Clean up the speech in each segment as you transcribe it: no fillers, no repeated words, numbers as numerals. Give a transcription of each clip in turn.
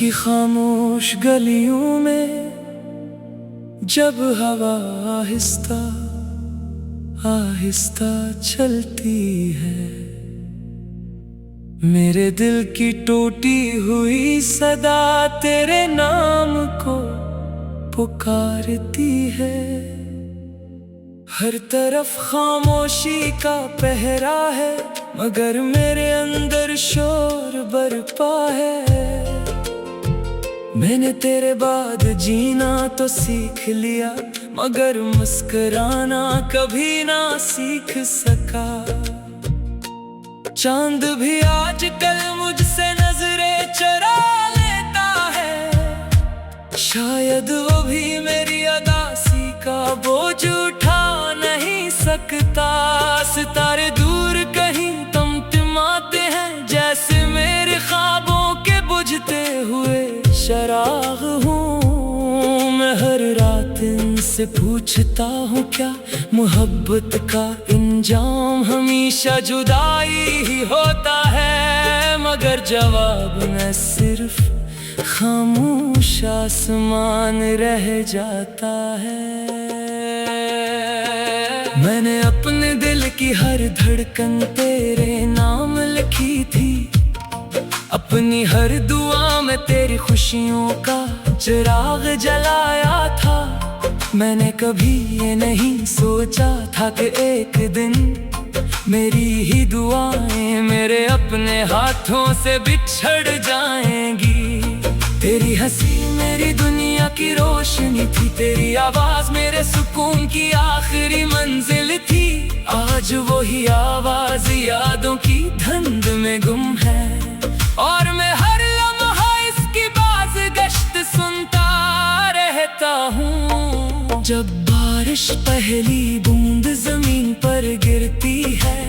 की खामोश गलियों में जब हवा आहिस्ता आहिस्ता चलती है, मेरे दिल की टूटी हुई सदा तेरे नाम को पुकारती है। हर तरफ खामोशी का पहरा है, मगर मेरे अंदर शोर बरपा है। मैंने तेरे बाद जीना तो सीख लिया, मगर मुस्कुराना कभी ना सीख सका। चांद भी आजकल मुझसे नजरें चुरा लेता है, शायद वो भी मेरी अदासी का बोझ उठा नहीं सकता। सितारे दूर कहीं टिमटिमाते हैं, जैसे मेरे ख्वाबों के बुझते हुए चराग हूँ। मैं हर रात इनसे पूछता हूँ, क्या मोहब्बत का इंजाम हमेशा जुदाई ही होता है, मगर जवाब में सिर्फ खामोश आसमान रह जाता है। मैंने अपने दिल की हर धड़कन तेरे नाम लिखी थी, अपनी हर दुआ में तेरी खुशियों का चिराग जलाया था। मैंने कभी ये नहीं सोचा था कि एक दिन मेरी ही दुआएं मेरे अपने हाथों से बिछड़ जाएंगी। तेरी हंसी मेरी दुनिया की रोशनी थी, तेरी आवाज मेरे सुकून की आखिरी मंजिल थी। आज वही आवाज यादों की धुंध में गुम है, और मैं हर लम्हा इसकी बाज़गश्त सुनता रहता हूँ। जब बारिश पहली बूंद जमीन पर गिरती है,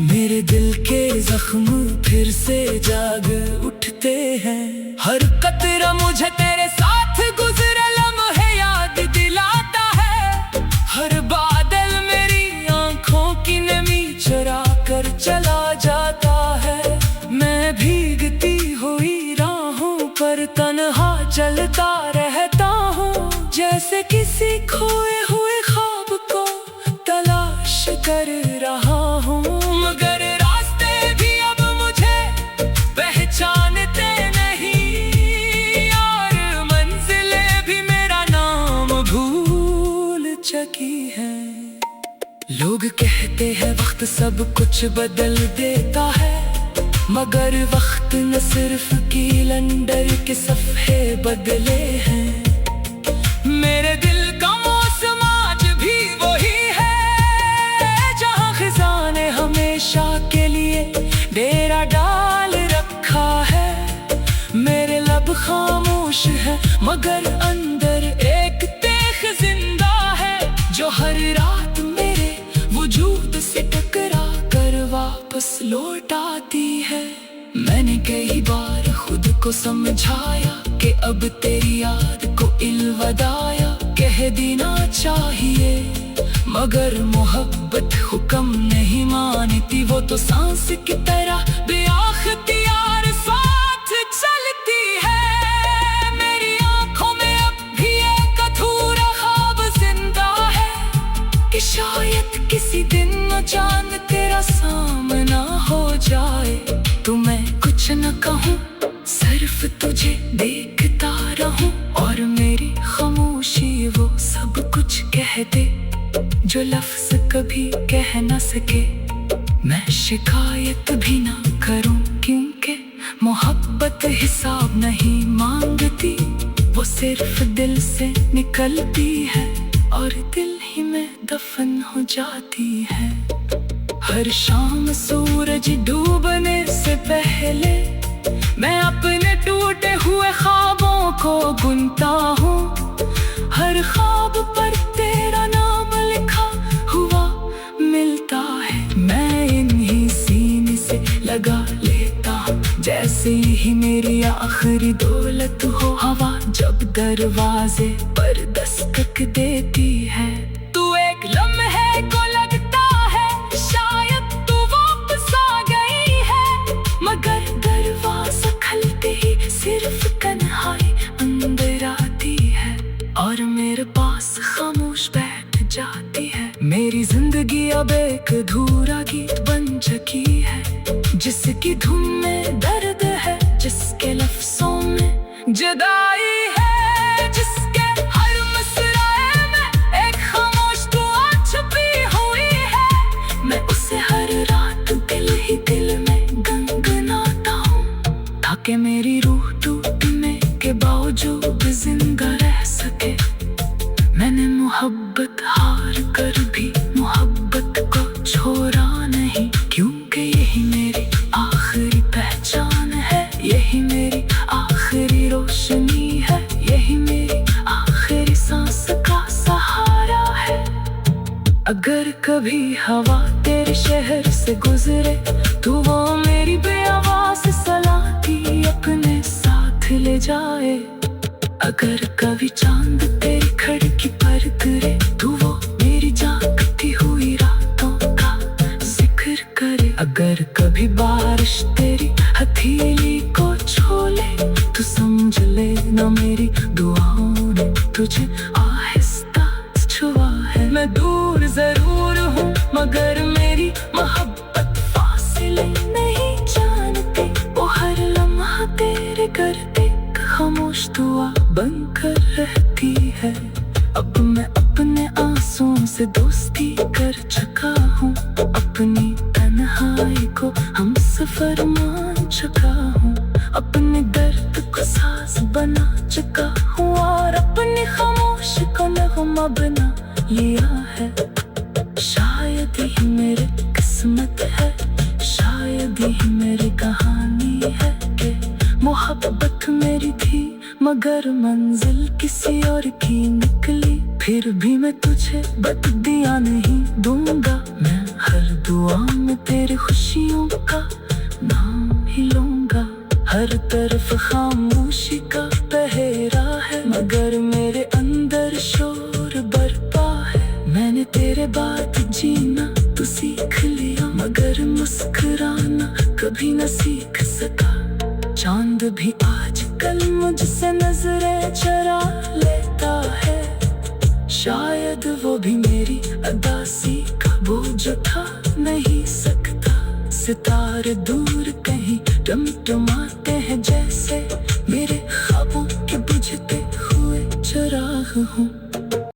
मेरे दिल के जख्म फिर से जाग उठते हैं। हर कतरा मुझे तेरे साथ गुजरे लम्हे याद दिलाता है, हर बादल मेरी आंखों की नमी चुरा कर चला जाता है। मैं भीगती हुई राहों पर तन्हा चलता रहता हूँ, जैसे किसी खोए हुए ख्वाब को तलाश कर रहा हूँ। मगर रास्ते भी अब मुझे पहचानते नहीं, और मंजिलें भी मेरा नाम भूल चुकी हैं। लोग कहते हैं वक्त सब कुछ बदल देता है, मगर वक्त न सिर्फ कैलेंडर के सफ़े बदले हैं। मेरे दिल का मौसम आज भी वही है, जहाँ खिज़ां ने हमेशा के लिए डेरा डाल रखा है। मेरे लब खामोश है, मगर अंदर एक तेख जिंदा है, जो हर रात मेरे वजूद से टकरा कर वापस लौट आती है। मैंने कई बार खुद को समझाया कि अब तेरी याद को इल्वदाया कह देना चाहिए, मगर मोहब्बत हुक्म नहीं मानती। वो तो सांस की तरह बेअख्तियार साथ चलती है। मेरी आंखों में अब भी एक अधूरा ख्वाब जिंदा है, कि शायद किसी दिन अचानक तेरा सामना हो जाए, तो मैं कुछ न कहूँ, सिर्फ तुझे देखता रहूं, और मेरी खामोशी वो सब कुछ कह दे जो लफ्ज कभी कह न सके। मैं शिकायत भी ना करूं, क्योंकि मोहब्बत हिसाब नहीं मांगती, वो सिर्फ दिल से निकलती है और दिल ही में दफन हो जाती है। हर शाम सूरज डूबने से पहले मैं अपने टूटे हुए ख्वाबों को बुनता हूँ। हर ख्वाब पर तेरा नाम लिखा हुआ मिलता है, मैं इन्हीं सीने से लगा लेता हूँ, जैसे ही मेरी आखिरी दौलत हो। हवा जब दरवाजे पर दस्तक देती है, तू एक लम्हे को लगता है शायद तू वापस आ गई है, मगर दरवाजा खुलते ही पास खामोश बैठ जाती है। मेरी जिंदगी अब एक अधूरा गीत बन चुकी है, जिसकी धुन में दर्द है, जिसके लफ्जों में जुदाई है, जिसके हर मुस्कुराए में एक खामोश दुआ छुपी हुई है। मैं उसे हर रात दिल ही दिल में गुनगुनाता हूँ, ताकि मेरी रूह टूटने के बावजूद जिंदा रह सके। मैंने मोहब्बत हार कर भी मोहब्बत को छोड़ा नहीं, क्योंकि यही मेरी आखिरी पहचान है, यही मेरी आखिरी रोशनी है, यही मेरी आखिरी सांस का सहारा है। अगर कभी हवा तेरे शहर से गुजरे तो वो मेरी बेआवाज़ सलाती अपने साथ ले जाए। अगर कभी चांद तेरी खिड़की पर गिरे तो वो मेरी जागती हुई रातों का जिक्र करे। अगर कभी बारिश तेरी हथेली को छू ले तो समझ ले ना मेरी दुआओं ने तुझे आहिस्ता छुआ है। मैं दूर जरूर हूँ मगर मेरी मोहब्बत फासिले नहीं जानती, वो हर लम्हा तेरे करते खामोश दुआ बनकर रहती है। अब मैं अपने आंसुओं से दोस्ती कर चुका हूँ, अपनी तन्हाई को हम सफर मान चुका हूँ, अपने दर्द को साज बना चुका हूँ और अपनी खामोशी को नगमा बना लिया है। शायद ही मेरी किस्मत है, शायद ही मेरी कहानी है कि मोहब्बत मेरी थी मगर मंजिल किसी और की निकली। फिर भी मैं तुझे बददिया नहीं दूंगा, मैं हर दुआ में तेरी खुशियों का नाम ही लूंगा। हर तरफ खामोशी का पहरा है मगर मेरे अंदर शोर बरपा है। मैंने तेरे बाद जीना तो सीख लिया मगर मुस्कुराना कभी न सीख सका। चांद भी आजकल मुझसे नजरें चुरा लेता है, शायद वो भी मेरी अदासी का बोझ उठा नहीं सकता। सितारे दूर कहीं टमटमाते हैं जैसे मेरे ख्वाबों के बुझते हुए चिराग हूँ।